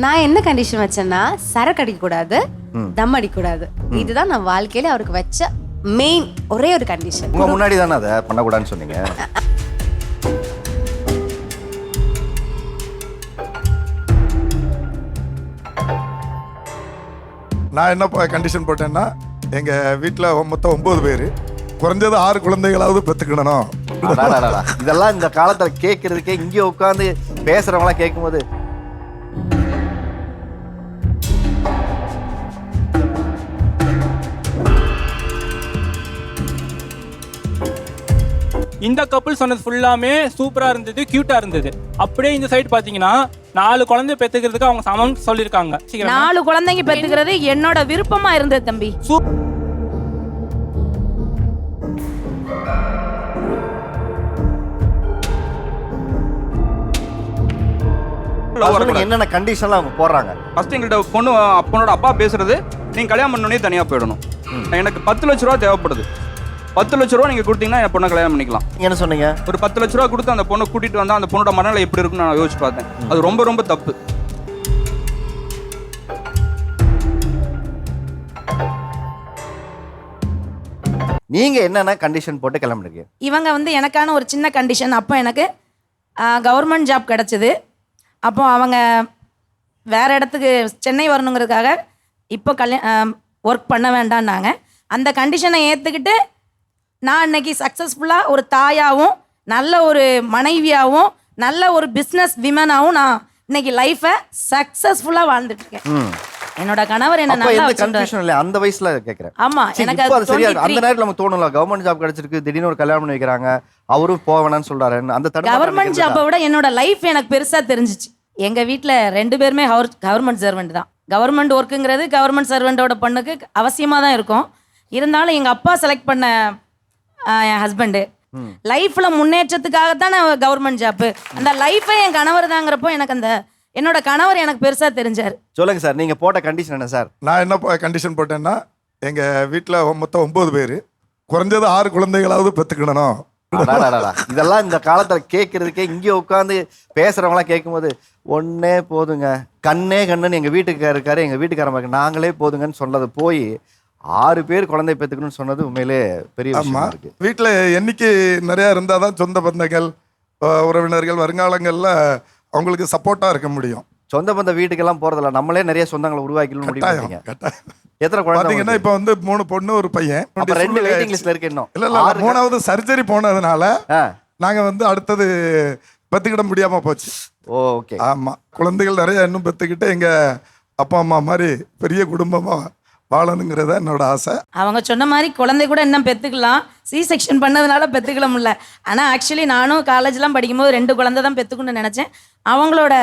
நான் என்ன கண்டிஷன் வச்சேன்னா சரக்கு அடிக்க கூடாது, தம் அடிக்க கூடாது. இதுதான் நான் வாழ்க்கையில அவருக்கு வச்ச மெயின் ஒரே ஒரு கண்டிஷன். உங்க முன்னாடி தானே அதை பண்ணக்கூடாதுன்னு சொன்னீங்க. நான் என்ன கண்டிஷன் போட்டேன்னா, எங்கள் வீட்டில் மொத்தம் 9 பேர், குறைஞ்சது 6 குழந்தைகளாவது பெற்றுக்கிடணும். இதெல்லாம் இந்த காலத்தில் கேட்கறதுக்கே இங்கே உட்காந்து பேசுறவங்களாம் கேட்கும்போது இந்த கப்புள் சொன்னது ஃபுல்லாமே சூப்பரா இருந்தது, கியூட்டா இருந்தது. அப்படியே இந்த சைடு பாத்தீங்கன்னா 4 குழந்தை பெத்துக்கிறதுக்கு அவங்க சமம் சொல்லிருக்காங்க. 4 குழந்தைங்க பெத்துக்கிறது என்னோட விருப்பமா இருந்தது தம்பி. என்னென்ன கண்டிஷன்லாம் அவங்க போடுறாங்க. ஃபர்ஸ்ட் எங்கள்கிட்ட பொண்ணோட அப்பா பேசுறது, நீங்க கல்யாணம் பண்ணோடனே தனியா போயிடணும். எனக்கு 10 லட்ச ரூபா தேவைப்படுது. 10 லட்ச ரூபா நீங்க கொடுத்தீங்கன்னா என் பொண்ணை கல்யாணம் பண்ணிக்கலாம். என்ன சொன்னீங்க? ஒரு 10 லட்ச ரூபா கொடுத்து அந்த பொண்ணை கூட்டிட்டு வந்தா அந்த பொண்ணோட மனநிலை எப்படி இருக்குன்னு நான் யோசிச்சு பார்த்தேன். அது ரொம்ப ரொம்ப தப்பு. நீங்க என்னென்ன கண்டிஷன் போட்டு கிளம்புறீங்க? இவங்க எனக்கான ஒரு சின்ன கண்டிஷன். அப்போ எனக்கு கவர்மெண்ட் ஜாப் கிடச்சிது. அப்போ அவங்க வேற இடத்துக்கு சென்னை வரணுங்கிறதுக்காக இப்போ ஒர்க் பண்ண வேண்டான்னாங்க. அந்த கண்டிஷனை ஏற்றுக்கிட்டு நான் இன்னைக்கு சக்ஸஸ்ஃபுல்லாக ஒரு தாயாகவும் நல்ல ஒரு மனைவியாகவும் நல்ல ஒரு பிஸ்னஸ் விமனாகவும் நான் இன்னைக்கு லைஃபை சக்ஸஸ்ஃபுல்லாக வாழ்ந்துட்டு இருக்கேன். என்னோட கணவர் என்ன நல்லா கன்ஃபியூஷன் இல்ல அந்த வயசுல கேக்குறேன். ஆமா, எனக்கு அது சரியா அந்த நேரத்துல நமக்கு தோணும்ல, கவர்மெண்ட் ஜாப் கிடைச்சிருக்கு, திடீர்னு ஒரு கல்யாணம் பண்ணி வைக்கிறாங்க, அவரும் போவேனான்னு சொல்றாரு. அந்த கவர்மெண்ட் ஜாப்பை விட என்னோட லைஃப் எனக்கு பெருசா தெரிஞ்சிச்சு. எங்க வீட்டுல 2 பேருமே கவர்மெண்ட் சர்வெண்ட் தான். கவர்மெண்ட் ஒர்க்குங்கிறது கவர்மெண்ட் சர்வெண்டோட பொண்ணுக்கு அவசியமா தான் இருக்கும். இருந்தாலும் எங்க அப்பா செலக்ட் பண்ண என் ஹஸ்பண்டு லைஃப்ல முன்னேற்றத்துக்காகத்தான் கவர்மெண்ட் ஜாப்பு. அந்த லைஃபை என் கணவர் தாங்கிறப்போ எனக்கு அந்த என்னோட கணவர் எனக்கு பெருசா தெரிஞ்சார். சொல்லுங்க சார், நீங்க போட்ட கண்டிஷன் என்ன சார்? நான் என்ன கண்டிஷன் போட்டேன்னா, எங்கள் வீட்டில் மொத்தம் 9 பேர், குறைஞ்சது 6 குழந்தைகளாவது பெற்றுக்கிடணும். இதெல்லாம் இந்த காலத்துல கேட்கறதுக்கே இங்கே உட்காந்து பேசுறவங்களாம் கேட்கும்போது ஒன்னே போதுங்க, கண்ணே கண்ணுன்னு எங்க வீட்டுக்காரர் இருக்காரு, எங்க வீட்டுக்காரங்க நாங்களே போதுங்கன்னு சொன்னது போய் 6 பேர் குழந்தை பெற்றுக்கணும்னு சொன்னது உண்மையிலே பெரிய விஷயமா இருக்கு. வீட்டில் எண்ணிக்கை நிறையா இருந்தால் தான் சொந்த பந்தங்கள், உறவினர்கள் வருங்காலங்களில் அவங்களுக்கு சப்போர்ட்டாக இருக்க முடியும். சொந்த பந்த வீட்டுக்கெல்லாம் போறதில்ல, நம்மளே நிறைய சொந்தங்களை உருவாக்கணும் முடியும். எத்தனை குழந்தைங்கன்னா இப்போ 3 பொண்ணு 1 பையன். 2 வெயிட்டிங் லிஸ்ட்ல இருக்கு. இன்னும் இல்ல 3வது சர்ஜரி போனதுனால நாங்க அடுத்தது பெத்துக்கிட முடியாம போச்சு. ஓகே. ஆமா, குழந்தைகள் நிறைய இன்னும் பெத்துக்கிட்டு எங்க அப்பா அம்மா மாதிரி பெரிய குடும்பமா வாழணுங்கிறத என்னோட ஆசை. அவங்க சொன்ன மாதிரி குழந்தை கூட இன்னும் பெற்றுக்கலாம், சி செக்ஷன் பண்ணதுனால பெற்றுக்கல முடியல. ஆனால் ஆக்சுவலி நானும் காலேஜ்லாம் படிக்கும்போது 2 குழந்தை தான் பெற்றுக்கணும்னு நினச்சேன். அவங்களோட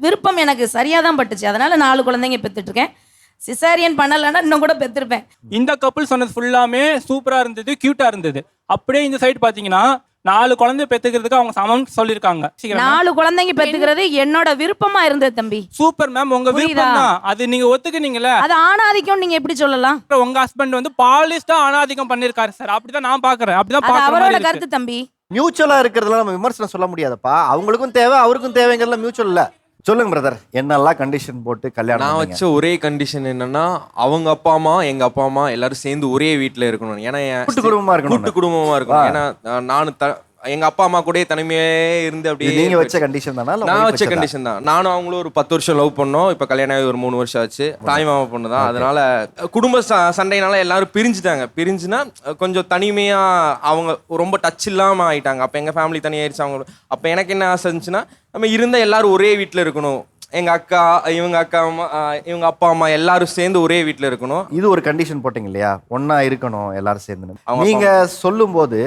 விருப்பம் எனக்கு சரியாக தான் பட்டுச்சு. அதனால் 4 குழந்தைங்க பெற்றுட்ருக்கேன். சிசேரியன் பண்ணலைன்னா இன்னும் கூட பெற்றிருப்பேன். இந்த கப்புள் சொன்னது ஃபுல்லாமே சூப்பரா இருந்தது, கியூட்டா இருந்தது. அப்படியே இந்த சைடு பாத்தீங்கன்னா 4 குழந்தை பெத்துக்கிறதுக்கு அவங்க சமம் சொல்லிருக்காங்க. 4 குழந்தைங்க பெத்துக்கிறது என்னோட விருப்பமா இருந்தது தம்பி. சூப்பர் மேம், உங்க விருப்பம் தான். அது நீங்க ஒத்துக்குனீங்கல. அது ஆணாதிக்கம் நீங்க எப்படி சொல்லலாம்? உங்க ஹஸ்பண்ட் பாலிஸ்டா ஆணாதிக்கம் பண்ணிருக்காரு சார். அப்படிதான் நான் பாக்குறேன். அப்படிதான் பாக்குறேன். அவரோட கருத்து தம்பி. மியூச்சுவலா இருக்கிறதுல நம்ம விமர்சனம் சொல்ல முடியாதப்பா. அவங்களுக்கும் தேவை, அவருக்கும் தேவைங்கிறதுல மியூச்சுவல் இல்ல. சொல்லுங்க பிரதர், என்னெல்லாம் கண்டிஷன் போட்டு கல்யாணம்? நான் வச்ச ஒரே கண்டிஷன் என்னன்னா, அவங்க அப்பா அம்மா எங்க அப்பா அம்மா எல்லாரும் சேர்ந்து ஒரே வீட்டுல இருக்கணும். ஏன்னா கூட்டு குடும்பமா இருக்கணும். கூட்டு குடும்பமா இருக்கணும். ஏன்னா நானும் எங்க அப்பா அம்மா கூட தனிமையே இருந்து அப்படியே. நீங்க வச்ச கண்டிஷன் தானா? நான் வச்ச கண்டிஷன் தான். நானும் அவங்களும் ஒரு 10 வருஷம் லவ் பண்ணோம். இப்ப கல்யாணம் ஆகி ஒரு 3 வருஷம் ஆச்சு. தாய் மாமா பொண்ணு தான். அதனால குடும்ப சண்டைனால எல்லாரும் பிரிஞ்சுட்டாங்க. பிரிஞ்சுனா கொஞ்சம் தனிமையா அவங்க ரொம்ப டச் இல்லாம ஆயிட்டாங்க. அப்ப எங்க ஃபேமிலி தனியாயிருச்சு. அவங்க அப்ப எனக்கு என்ன ஆசை இருந்துச்சுன்னா, நம்ம இருந்த எல்லாரும் ஒரே வீட்டுல இருக்கணும். எங்க அக்கா, இவங்க அக்கா அம்மா, இவங்க அப்பா அம்மா எல்லாரும் சேர்ந்து ஒரே வீட்டுல இருக்கணும். இது ஒரு கண்டிஷன் போட்டீங்க இல்லையா? ஒன்னா இருக்கணும் எல்லாரும் சேர்ந்து. நீங்க சொல்லும் போது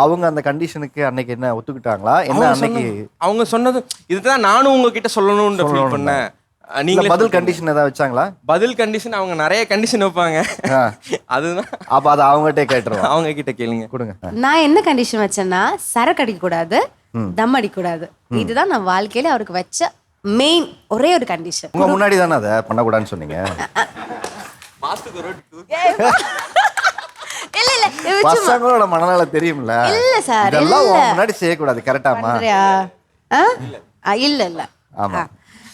அவங்க அந்த கண்டிஷனுக்கு அன்னைக்கு என்ன ஒத்துக்கிட்டாங்களா? என்ன அன்னைக்கு அவங்க சொன்னது இதுதான் நானும் உங்ககிட்ட சொல்லணும்னு ஃபீல் பண்ணேன். நீங்க பதில் கண்டிஷன் ஏதாவது வச்சாங்களா? பதில் கண்டிஷன் அவங்க நிறைய கண்டிஷன் வைப்பாங்க. அதுதான். அப்ப அதை அவங்ககிட்ட கேட்டுருவோம். அவங்க கிட்ட கேளுங்க, கொடுங்க. நான் என்ன கண்டிஷன் வச்சேன்னா சரக்கு அடிக்க கூடாது, தம் அடிக்க கூடாது. இதுதான் நான் வாழ்க்கையில அவருக்கு வச்ச மெயின் ஒரே ஒரு கண்டிஷன். உங்க முன்னாடி தானே அதை பண்ணக்கூடாதுன்னு சொன்னீங்க. பசங்களோட மனநல தெரியும்ல. இல்ல சார், இதெல்லாம் முன்னாடி செய்யக்கூடாது. கரெக்டாமா? இல்ல இல்ல. ஆமா.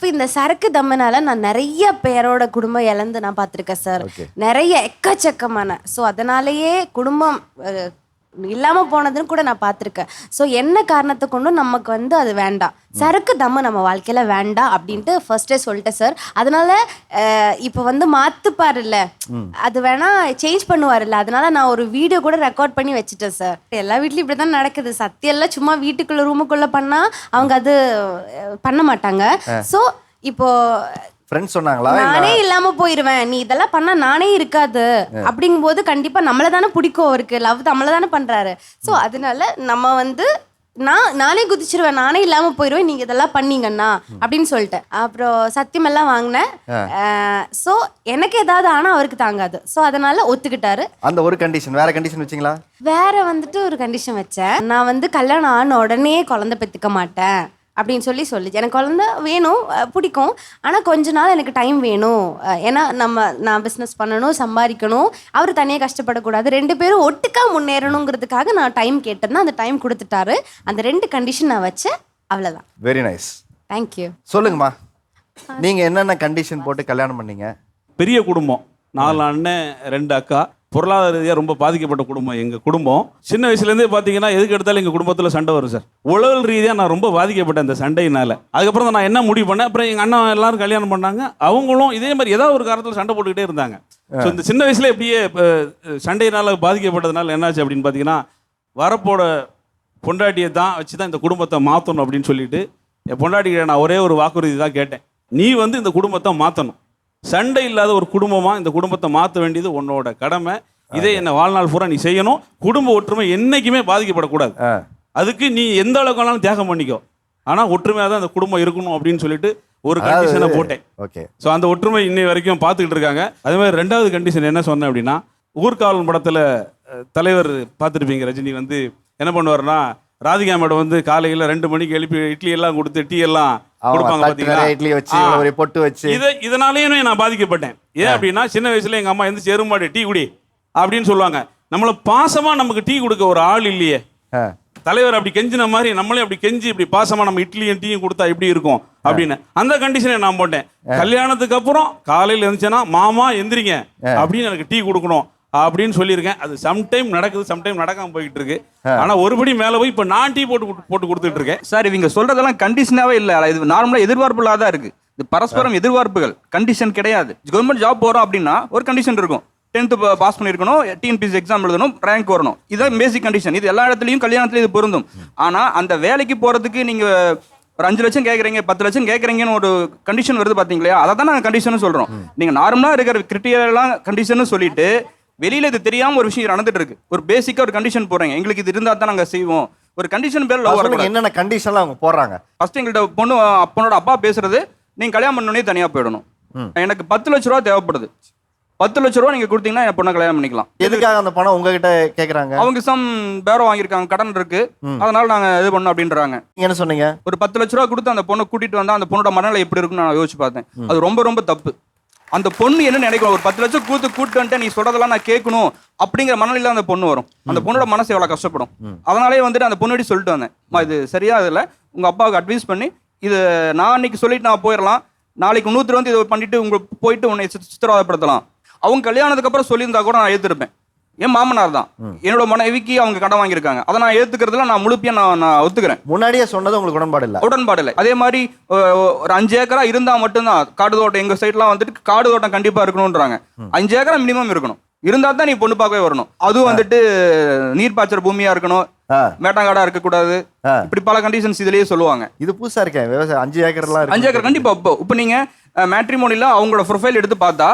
இப்போ இந்த சரக்கு தம்மனால நான் நிறைய பேரோட குடும்பம் இழந்து நான் பார்த்துருக்கேன் சார். Okay. நிறைய எக்கச்சக்கமான. ஸோ அதனாலேயே குடும்பம் இல்லாமல் போனதுன்னு கூட நான் பார்த்துருக்கேன். ஸோ என்ன காரணத்தை கொண்டும் நமக்கு வந்து அது வேண்டாம், சரக்கு தம்மு நம்ம வாழ்க்கையில் வேண்டாம் அப்படின்ட்டு ஃபர்ஸ்டே சொல்லிட்டேன் சார். அதனால இப்போ வந்து மாற்றுப்பாருல்ல, அது வேணா சேஞ்ச் பண்ணுவார்ல, அதனால நான் ஒரு வீடியோ கூட ரெக்கார்ட் பண்ணி வச்சுட்டேன் சார். எல்லா வீட்லையும் இப்படி தான் நடக்குது. சத்தியெல்லாம் சும்மா வீட்டுக்குள்ளே ரூமுக்குள்ளே பண்ணால் அவங்க அது பண்ண மாட்டாங்க. ஸோ இப்போ ஃப்ரெண்ட்ஸ் சொன்னாங்களா? நானே இல்லாம போயிருவேன், நீ இதெல்லாம் பண்ணா நானே இருக்காது அப்படிங்கும்போது கண்டிப்பா நம்மள தானே பிடிக்கும், அவருக்கு லவ் நம்மள தானே பண்றாரு. ஸோ அதனால நம்ம வந்து நானே குதிச்சிருவேன், நானே இல்லாம போயிருவேன் நீங்க இதெல்லாம் பண்ணீங்கன்னா அப்படின்னு சொல்லிட்டேன். அப்புறம் சத்தியம் எல்லாம் வாங்கினேன். ஸோ எனக்கு ஏதாவது ஆனா அவருக்கு தாங்காது. ஸோ அதனால ஒத்துக்கிட்டாரு. அந்த ஒரு கண்டிஷன். வேற கண்டிஷன் வச்சிங்களா? வேற வந்துட்டு ஒரு கண்டிஷன் வச்சேன். நான் வந்து கல்யாணம் ஆன உடனே குழந்தை பெற்றுக்க மாட்டேன் அப்படின்னு சொல்லிச்சு. எனக்கு குழந்தை வேணும், பிடிக்கும், ஆனால் கொஞ்ச நாள் எனக்கு டைம் வேணும். ஏன்னா நான் பிஸ்னஸ் பண்ணணும், சம்பாதிக்கணும், அவர் தனியாக கஷ்டப்படக்கூடாது, 2 பேரும் ஒட்டுக்கா முன்னேறணுங்கிறதுக்காக நான் டைம் கேட்டேன்னா அந்த டைம் கொடுத்துட்டாரு. அந்த 2 கண்டிஷன் நான் வச்சேன், அவ்வளோதான். Very nice. தேங்க்யூ. சொல்லுங்கம்மா, நீங்க என்னென்ன கண்டிஷன் போட்டு கல்யாணம் பண்ணீங்க? பெரிய குடும்பம், 4 அண்ணன் 2 அக்கா, பொருளாதார ரீதியாக ரொம்ப பாதிக்கப்பட்ட குடும்பம் எங்கள் குடும்பம். சின்ன வயசுலேருந்தே பார்த்தீங்கன்னா எதுக்கு எடுத்தாலும் எங்கள் குடும்பத்தில் சண்டை வரும் சார். உளவல் ரீதியாக நான் ரொம்ப பாதிக்கப்பட்டேன் அந்த சண்டையினால். அதுக்கப்புறம் தான் நான் என்ன முடிவு பண்ணேன், அப்புறம் எங்கள் அண்ணன் எல்லாரும் கல்யாணம் பண்ணாங்க, அவங்களும் இதே மாதிரி ஏதாவது ஒரு காரணத்தில் சண்டை போட்டுக்கிட்டே இருந்தாங்க. ஸோ இந்த சின்ன வயசுல எப்படியே சண்டையினால் பாதிக்கப்பட்டதுனால என்னாச்சு அப்படின்னு பார்த்தீங்கன்னா, வரப்போட பொண்டாட்டியை தான் வச்சு தான் இந்த குடும்பத்தை மாற்றணும் அப்படின்னு சொல்லிட்டு என் பொண்டாட்டிக்கிட்ட நான் ஒரே ஒரு வாக்குறுதி தான் கேட்டேன், நீ வந்து இந்த குடும்பத்தை மாற்றணும், சண்டை இல்லாத ஒரு குடும்பமாக இந்த குடும்பத்தை மாற்ற வேண்டியது உன்னோட கடமை, இதே என்ன வாழ்நாள் பூரா நீ செய்யணும், குடும்ப ஒற்றுமை என்னைக்குமே பாதிக்கப்படக்கூடாது, அதுக்கு நீ எந்த அளவுக்கு வேணாலும் தியாகம் பண்ணிக்கோ, ஆனால் ஒற்றுமையாக தான் அந்த குடும்பம் இருக்கணும் அப்படின்னு சொல்லிட்டு ஒரு கண்டிஷனை போட்டேன். ஓகே. ஸோ அந்த ஒற்றுமை இன்னை வரைக்கும் பார்த்துக்கிட்டு இருக்காங்க. அதே மாதிரி 2வது கண்டிஷன் என்ன சொன்னேன் அப்படின்னா, ஊர்காவலன் படத்தில் தலைவர் பார்த்துருப்பீங்க, ரஜினி வந்து என்ன பண்ணுவார்னா, ராதிகா மேடம் வந்து காலையில் 2 மணிக்கு எழுப்பி இட்லி எல்லாம் கொடுத்து டீ எல்லாம் கொடுப்பாங்க பார்த்தீங்களா, இட்லி வச்சு ஒரு பொட்டு வச்சு. இதனாலேயே நான் பாதிக்கப்பட்டேன். ஏன் அப்படின்னா, சின்ன வயசுல எங்க அம்மா எந்திரிச்சு எருமாடி டீ குடி அப்படின்னு சொல்லுவாங்க. நம்மள பாசமா நமக்கு டீ கொடுக்க ஒரு ஆள் இல்லையே. தலைவர் அப்படி கெஞ்சின மாதிரி நம்மளே அப்படி கெஞ்சி இப்படி பாசமா நம்ம இட்லியும் டீயும் கொடுத்தா எப்படி இருக்கும் அப்படின்னு அந்த கண்டிஷனை நான் போட்டேன். கல்யாணத்துக்கு அப்புறம் காலையில் இருந்துச்சுன்னா மாமா எந்திரிங்க அப்படின்னு எனக்கு டீ கொடுக்கணும் அப்படின்னு சொல்லியிருக்கேன். அது சம்டைம் நடக்குது, சம்டைம் நடக்காம போயிட்டு இருக்கு. ஆனா ஒருபடி மேல போய் இப்ப நான் டீ போட்டு கொடுத்துட்டு இருக்கேன். சார் இவங்க சொல்றதெல்லாம் கண்டிஷனாவே இல்ல, இது நார்மலா எதிர்பார்ப்புல தான் இருக்கு. இது பரஸ்பரம் எதிர்பார்ப்புகள், கண்டிஷன் கிடையாது. கவர்மெண்ட் ஜாப் போறோம் அப்படின்னா ஒரு கண்டிஷன் இருக்கும், 10th பாஸ் பண்ணிருக்கணும், டிஎன்பிஎஸ்சி எக்ஸாம் எழுதணும், ரேங்க் வரணும், இதுதான் பேசிக் கண்டிஷன். இது எல்லா இடத்துலயும் கல்யாணத்துலயும் இது பொருந்தும். ஆனா அந்த வேலைக்கு போறதுக்கு நீங்க ஒரு 5 லட்சம் கேட்குறீங்க, 10 லட்சம் கேட்குறீங்கன்னு ஒரு கண்டிஷன் வருது பாத்தீங்களா, அதை தான் நாங்கள் கண்டிஷன் சொல்றோம். நீங்க நார்மலா இருக்கிற கிரிட்டீரியெல்லாம் கண்டிஷன் சொல்லிட்டு வெளியில இது தெரியாம ஒரு விஷயம் நடந்துட்டு இருக்கு. ஒரு பேசிக்கா ஒரு கண்டிஷன் போடுறீங்க, எங்களுக்கு இது இருந்தா தான் நாங்க செய்வோம். ஒரு கண்டிஷன் பேர் லவ் வரக்கூடாது. என்னென்ன கண்டிஷன்ல அவங்க போடுறாங்க? ஃபர்ஸ்ட் எங்கள்கிட்ட அப்பனோட அப்பா பேசுறது, நீங்க கல்யாணம் பண்ணோடனே தனியா போயிடணும், எனக்கு 10 லட்ச ரூபா தேவைப்படுது, 10 லட்ச ரூபா நீங்க கொடுத்தீங்கன்னா என் பொண்ணை கல்யாணம் பண்ணிக்கலாம். எதுக்காக அந்த பணம் உங்ககிட்ட கேக்குறாங்க? அவங்க பேரம் வாங்கியிருக்காங்க, கடன் இருக்கு, அதனால நாங்க இது பண்ணோம் அப்படின்றாங்க. நீங்க என்ன சொன்னீங்க? ஒரு 10 லட்ச ரூபா கொடுத்து அந்த பொண்ணை கூட்டிட்டு வந்தா அந்த பொண்ணோட மனநிலை எப்படி இருக்குன்னு நான் யோசிச்சு பார்த்தேன். அது ரொம்ப ரொம்ப தப்பு. அந்த பொண்ணு என்ன நினைக்கும், ஒரு 10 லட்சம் கூட்டு வந்துட்டு நீ சொல்றதெல்லாம் நான் கேட்கணும் அப்படிங்கிற மனநிலையில அந்த பொண்ணு வரும். அந்த பொண்ணோட மனசு எவ்வளவு கஷ்டப்படும். அதனாலே வந்துட்டு அந்த பொண்ணு சொல்லிட்டு வந்தேன், இது சரியா இல்ல, உங்க அப்பாவுக்கு அட்வைஸ் பண்ணி இது நான் அன்னைக்கு சொல்லிட்டு நான் போயிடலாம், நாளைக்கு இன்னொருத்தர் வந்து இதை பண்ணிட்டு உங்களுக்கு போயிட்டு உன்னை சித்திரவதைப்படுத்தலாம். அவங்க கல்யாணத்துக்கு அப்புறம் சொல்லியிருந்தா கூட நான் ஏத்துருப்பேன். என் மாமனார் தான் என்னோட மனைவிக்கு அவங்க கடன் வாங்கியிருக்காங்க, அதை நான் ஏத்துக்கிறதுல நான் முழுப்பியா நான் ஒத்துக்கிறேன். முன்னாடியே சொன்னது உங்களுக்கு உடன்பாடு இல்லை? அதே மாதிரி ஒரு 5 ஏக்கரா இருந்தா மட்டும்தான் காடு தோட்டம், எங்க சைட்லாம் வந்துட்டு காடு தோட்டம் கண்டிப்பா இருக்கணும்ன்றாங்க. 5 ஏக்கரா மினிமம் இருக்கணும், இருந்தா தான் நீ பொண்ணு பார்க்கவே வரணும். அதுவும் வந்துட்டு நீர் பாய்ச்சற பூமியா இருக்கணும், மேட்டாங்காடா இருக்கக்கூடாது, இப்படி பல கண்டிஷன்ஸ் இதுலயே சொல்லுவாங்க. இது புதுசா இருக்கேன். விவசாயம் 5 ஏக்கர்லாம் 5 ஏக்கர் கண்டிப்பா. இப்போ நீங்க மேட்ரிமோனில அவங்களோட ப்ரொஃபைல் எடுத்து பார்த்தா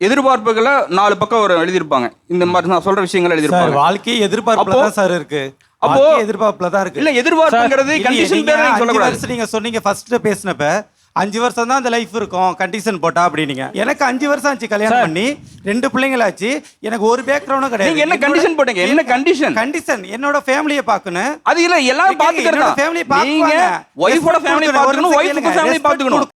எதிர்பார்ப்புகளை 4 பக்கம் ஒரு எழுதியிருப்பாங்க. இந்த மாதிரி நான் சொல்ற விஷயங்கள் எழுதியிருப்பாங்க. வாழ்க்கை எதிர்பார்ப்புல தான் சார் இருக்கு. அப்போ எதிர்பார்ப்புல தான் இருக்கு. இல்ல எதிர்பார்ப்புங்கிறது கண்டிஷன் பேர் நீங்க சொல்லக்கூடாது. நீங்க சொன்னீங்க ஃபர்ஸ்ட் பேசினப்ப 5 வருஷம் தான் அந்த லைஃப் இருக்கும் கண்டிஷன் போட்டா அப்படினீங்க. எனக்கு 5 வருஷம் ஆச்சு கல்யாணம் பண்ணி, 2 பிள்ளைங்களாச்சு, எனக்கு ஒரு பேக்ரவுண்டும் கிடையாது. நீங்க என்ன கண்டிஷன் போட்டீங்க? என்ன கண்டிஷன்? கண்டிஷன் என்னோட ஃபேமிலியை பார்க்கணும். அது இல்ல எல்லாரும் பாத்துக்கறதா. ஃபேமிலி பாத்துக்கணும். நீங்க ஒய்ஃபோட ஃபேமிலி பாத்துக்கணும், ஒய்ஃபுக்கு ஃபேமிலி பாத்துக்கணும்.